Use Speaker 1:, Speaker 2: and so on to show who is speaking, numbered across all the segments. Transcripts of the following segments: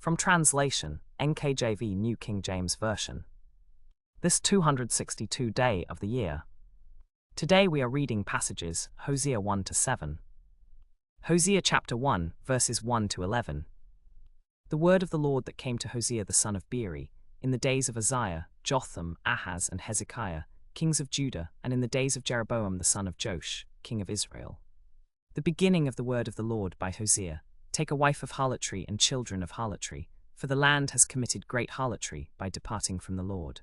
Speaker 1: From translation, KJV New King James Version. This 262 day of the year. Today we are reading passages Hosea 1-7. Hosea chapter 1, verses 1-11. The word of the Lord that came to Hosea the son of Beeri, in the days of Uzziah, Jotham, Ahaz, and Hezekiah, kings of Judah, and in the days of Jeroboam the son of Joash, king of Israel. The beginning of the word of the Lord by Hosea. Take a wife of harlotry and children of harlotry, for the land has committed great harlotry by departing from the Lord.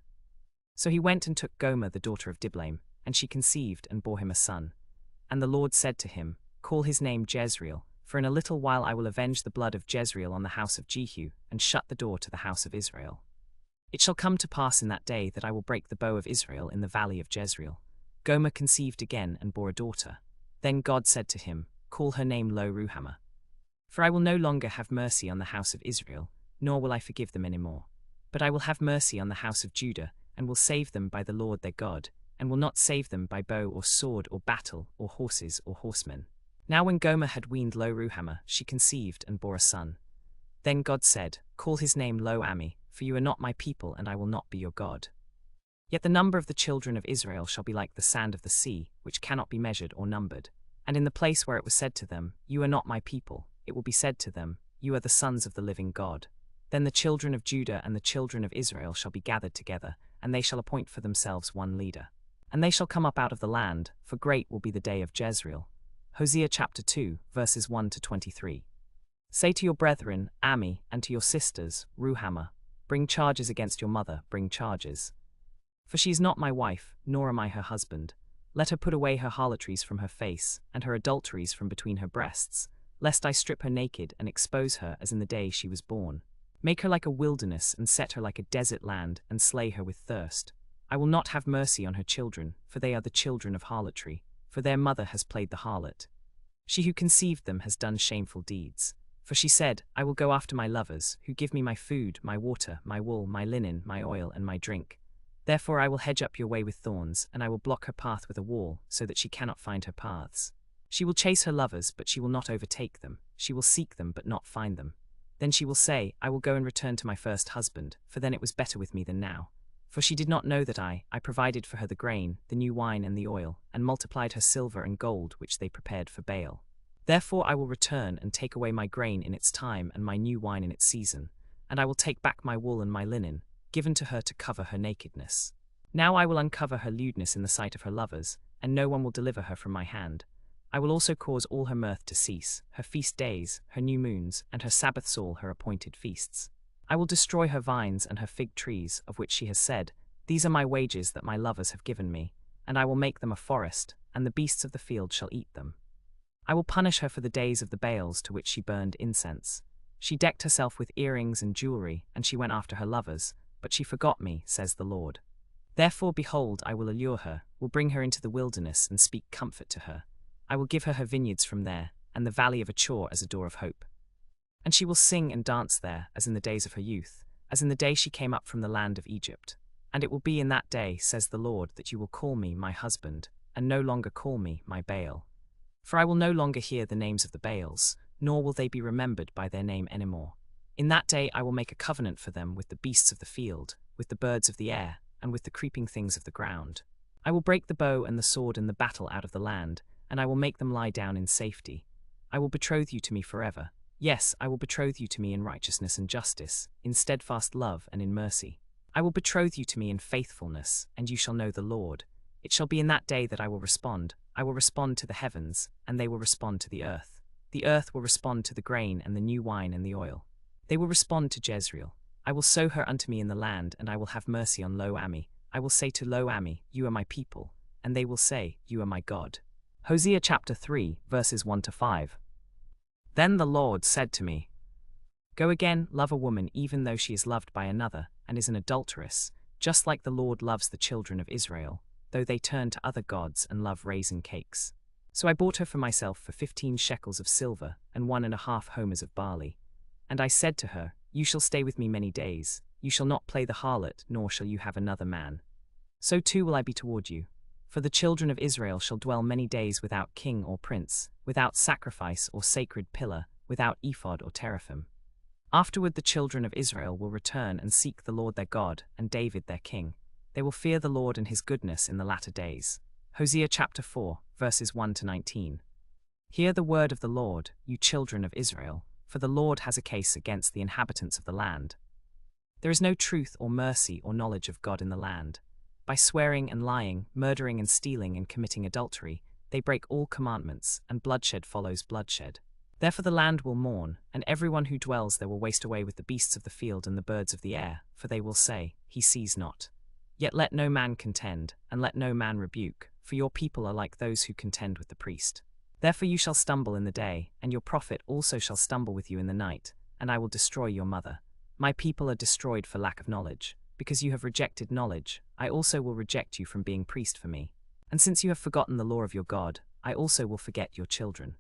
Speaker 1: So he went and took Gomer the daughter of Diblaim, and she conceived and bore him a son. And the Lord said to him, Call his name Jezreel, for in a little while I will avenge the blood of Jezreel on the house of Jehu, and shut the door to the house of Israel. It shall come to pass in that day that I will break the bow of Israel in the valley of Jezreel. Gomer conceived again and bore a daughter. Then God said to him, Call her name Lo-ruhamah. For I will no longer have mercy on the house of Israel, nor will I forgive them any more. But I will have mercy on the house of Judah, and will save them by the Lord their God, and will not save them by bow or sword or battle or horses or horsemen. Now when Gomer had weaned Lo-ruhamah, she conceived and bore a son. Then God said, Call his name Lo-ammi, for you are not my people, and I will not be your God. Yet the number of the children of Israel shall be like the sand of the sea, which cannot be measured or numbered. And in the place where it was said to them, You are not my people, it will be said to them, You are the sons of the living God. Then the children of Judah and the children of Israel shall be gathered together, and they shall appoint for themselves one leader. And they shall come up out of the land, for great will be the day of Jezreel. Hosea chapter 2, verses 1-23. Say to your brethren, Ammi, and to your sisters, Ruhamah, Bring charges against your mother, bring charges. For she is not my wife, nor am I her husband. Let her put away her harlotries from her face, and her adulteries from between her breasts, lest I strip her naked and expose her as in the day she was born. Make her like a wilderness, and set her like a desert land, and slay her with thirst. I will not have mercy on her children, for they are the children of harlotry, for their mother has played the harlot. She who conceived them has done shameful deeds. For she said, I will go after my lovers, who give me my food, my water, my wool, my linen, my oil, and my drink. Therefore I will hedge up your way with thorns, and I will block her path with a wall, so that she cannot find her paths. She will chase her lovers, but she will not overtake them. She will seek them, but not find them. Then she will say, I will go and return to my first husband, for then it was better with me than now. For she did not know that I provided for her the grain, the new wine, and the oil, and multiplied her silver and gold which they prepared for Baal. Therefore I will return and take away my grain in its time and my new wine in its season, and I will take back my wool and my linen, given to her to cover her nakedness. Now I will uncover her lewdness in the sight of her lovers, and no one will deliver her from my hand. I will also cause all her mirth to cease, her feast days, her new moons, and her Sabbaths all her appointed feasts. I will destroy her vines and her fig trees, of which she has said, These are my wages that my lovers have given me, and I will make them a forest, and the beasts of the field shall eat them. I will punish her for the days of the Baals to which she burned incense. She decked herself with earrings and jewelry, and she went after her lovers, but she forgot me, says the Lord. Therefore, behold, I will allure her, will bring her into the wilderness and speak comfort to her. I will give her her vineyards from there, and the valley of Achor as a door of hope. And she will sing and dance there, as in the days of her youth, as in the day she came up from the land of Egypt. And it will be in that day, says the Lord, that you will call me my husband, and no longer call me my Baal. For I will no longer hear the names of the Baals, nor will they be remembered by their name any more. In that day I will make a covenant for them with the beasts of the field, with the birds of the air, and with the creeping things of the ground. I will break the bow and the sword and the battle out of the land, and I will make them lie down in safety. I will betroth you to me forever. Yes, I will betroth you to me in righteousness and justice, in steadfast love and in mercy. I will betroth you to me in faithfulness, and you shall know the Lord. It shall be in that day that I will respond. I will respond to the heavens, and they will respond to the earth. The earth will respond to the grain and the new wine and the oil. They will respond to Jezreel. I will sow her unto me in the land, and I will have mercy on Lo-ammi. I will say to Lo-ammi, You are my people, and they will say, You are my God. Hosea chapter 3, verses 1-5. Then the Lord said to me, Go again, love a woman even though she is loved by another, and is an adulteress, just like the Lord loves the children of Israel, though they turn to other gods and love raisin cakes. So I bought her for myself for 15 shekels of silver, and 1.5 homers of barley. And I said to her, You shall stay with me many days, you shall not play the harlot, nor shall you have another man. So too will I be toward you. For the children of Israel shall dwell many days without king or prince, without sacrifice or sacred pillar, without ephod or teraphim. Afterward the children of Israel will return and seek the Lord their God and David their king. They will fear the Lord and his goodness in the latter days. Hosea chapter 4, verses 1 to 19. Hear the word of the Lord, you children of Israel, for the Lord has a case against the inhabitants of the land. There is no truth or mercy or knowledge of God in the land. By swearing and lying, murdering and stealing and committing adultery, they break all commandments, and bloodshed follows bloodshed. Therefore the land will mourn, and everyone who dwells there will waste away with the beasts of the field and the birds of the air, for they will say, He sees not. Yet let no man contend, and let no man rebuke, for your people are like those who contend with the priest. Therefore you shall stumble in the day, and your prophet also shall stumble with you in the night, and I will destroy your mother. My people are destroyed for lack of knowledge. Because you have rejected knowledge, I also will reject you from being priest for me. And since you have forgotten the law of your God, I also will forget your children.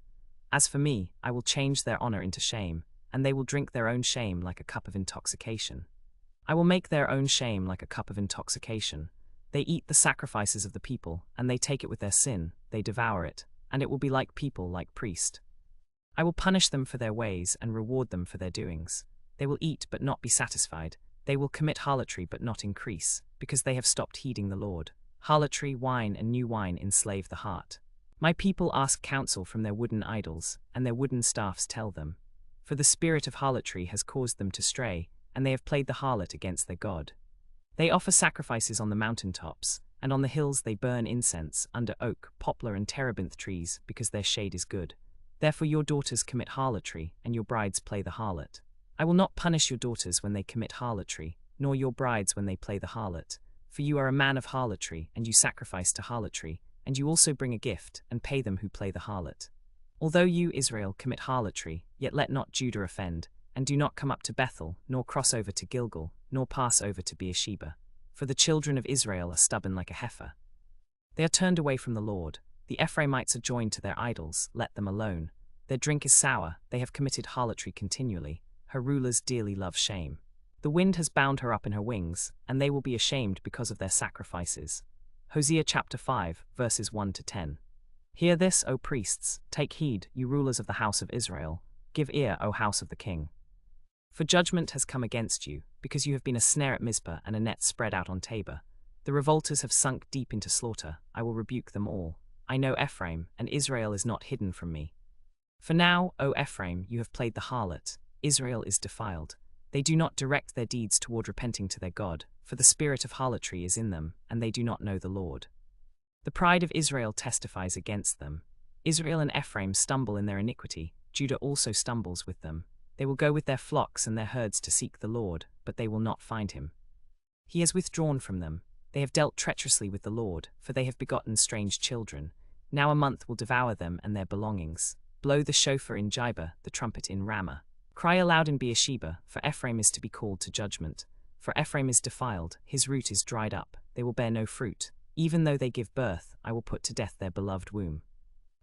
Speaker 1: As for me, I will change their honor into shame, and they will drink their own shame like a cup of intoxication. I will make their own shame like a cup of intoxication. They eat the sacrifices of the people, and they take it with their sin, they devour it, and it will be like people like priest. I will punish them for their ways and reward them for their doings. They will eat but not be satisfied. They will commit harlotry but not increase, because they have stopped heeding the Lord. Harlotry, wine, and new wine enslave the heart. My people ask counsel from their wooden idols, and their wooden staffs tell them. For the spirit of harlotry has caused them to stray, and they have played the harlot against their God. They offer sacrifices on the mountain tops, and on the hills they burn incense, under oak, poplar, and terebinth trees, because their shade is good. Therefore your daughters commit harlotry, and your brides play the harlot. I will not punish your daughters when they commit harlotry, nor your brides when they play the harlot. For you are a man of harlotry, and you sacrifice to harlotry, and you also bring a gift, and pay them who play the harlot. Although you, Israel, commit harlotry, yet let not Judah offend, and do not come up to Bethel, nor cross over to Gilgal, nor pass over to Beersheba. For the children of Israel are stubborn like a heifer. They are turned away from the Lord. The Ephraimites are joined to their idols, let them alone. Their drink is sour, they have committed harlotry continually. Her rulers dearly love shame. The wind has bound her up in her wings, and they will be ashamed because of their sacrifices. Hosea chapter 5, verses 1 to 10. Hear this, O priests, take heed, you rulers of the house of Israel. Give ear, O house of the king. For judgment has come against you, because you have been a snare at Mizpah and a net spread out on Tabor. The revolters have sunk deep into slaughter. I will rebuke them all. I know Ephraim, and Israel is not hidden from me. For now, O Ephraim, you have played the harlot. Israel is defiled. They do not direct their deeds toward repenting to their God, for the spirit of harlotry is in them, and they do not know the Lord. The pride of Israel testifies against them. Israel and Ephraim stumble in their iniquity, Judah also stumbles with them. They will go with their flocks and their herds to seek the Lord, but they will not find him. He has withdrawn from them. They have dealt treacherously with the Lord, for they have begotten strange children. Now a month will devour them and their belongings. Blow the shofar in Jibah, the trumpet in Ramah. Cry aloud in Beersheba, for Ephraim is to be called to judgment. For Ephraim is defiled, his root is dried up, they will bear no fruit. Even though they give birth, I will put to death their beloved womb.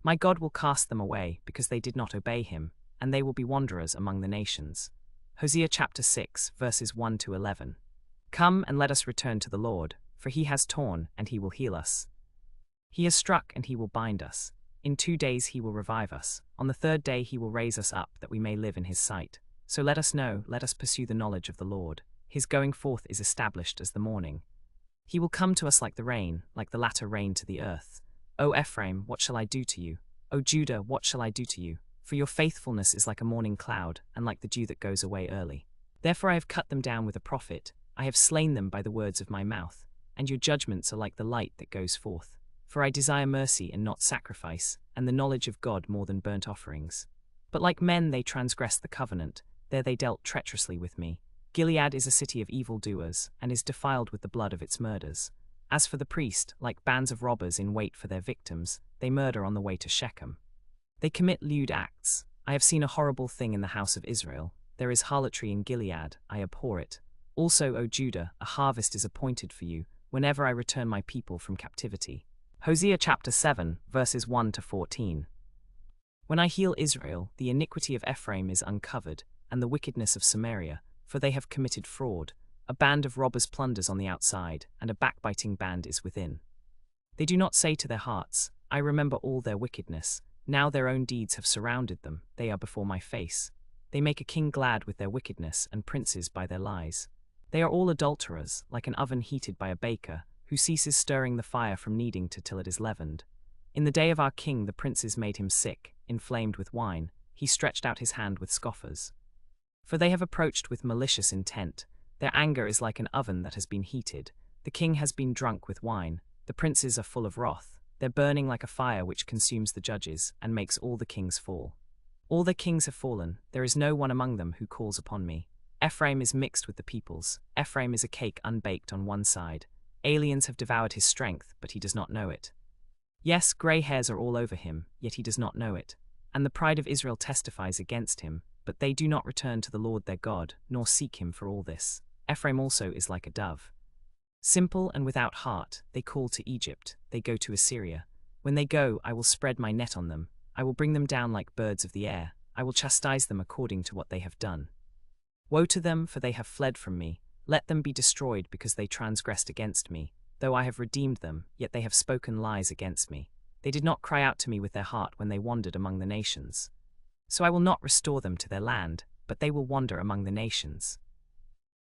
Speaker 1: My God will cast them away, because they did not obey him, and they will be wanderers among the nations. Hosea chapter 6, verses 1 to 11. Come and let us return to the Lord, for he has torn, and he will heal us. He has struck, and he will bind us. In 2 days he will revive us. On the 3rd day he will raise us up, that we may live in his sight. So let us know, let us pursue the knowledge of the Lord. His going forth is established as the morning. He will come to us like the rain, like the latter rain to the earth. O Ephraim, what shall I do to you? O Judah, what shall I do to you? For your faithfulness is like a morning cloud, and like the dew that goes away early. Therefore I have cut them down with a prophet, I have slain them by the words of my mouth, and your judgments are like the light that goes forth. For I desire mercy and not sacrifice, and the knowledge of God more than burnt offerings. But like men they transgressed the covenant, there they dealt treacherously with me. Gilead is a city of evildoers, and is defiled with the blood of its murders. As for the priest, like bands of robbers in wait for their victims, they murder on the way to Shechem. They commit lewd acts. I have seen a horrible thing in the house of Israel. There is harlotry in Gilead, I abhor it. Also, O Judah, a harvest is appointed for you, whenever I return my people from captivity. Hosea chapter 7, verses 1 to 14. When I heal Israel, the iniquity of Ephraim is uncovered, and the wickedness of Samaria, for they have committed fraud. A band of robbers plunders on the outside, and a backbiting band is within. They do not say to their hearts, I remember all their wickedness. Now their own deeds have surrounded them, they are before my face. They make a king glad with their wickedness and princes by their lies. They are all adulterers, like an oven heated by a baker, who ceases stirring the fire from kneading till it is leavened. In the day of our king the princes made him sick, inflamed with wine, he stretched out his hand with scoffers. For they have approached with malicious intent, their anger is like an oven that has been heated, the king has been drunk with wine, the princes are full of wrath, they're burning like a fire which consumes the judges, and makes all the kings fall. All the kings have fallen, there is no one among them who calls upon me. Ephraim is mixed with the peoples, Ephraim is a cake unbaked on one side. Aliens have devoured his strength, but he does not know it. Yes, grey hairs are all over him, yet he does not know it. And the pride of Israel testifies against him, but they do not return to the Lord their God, nor seek him for all this. Ephraim also is like a dove. Simple and without heart, they call to Egypt, they go to Assyria. When they go, I will spread my net on them, I will bring them down like birds of the air, I will chastise them according to what they have done. Woe to them, for they have fled from me, let them be destroyed because they transgressed against me. Though I have redeemed them, yet they have spoken lies against me. They did not cry out to me with their heart when they wandered among the nations. So I will not restore them to their land, but they will wander among the nations.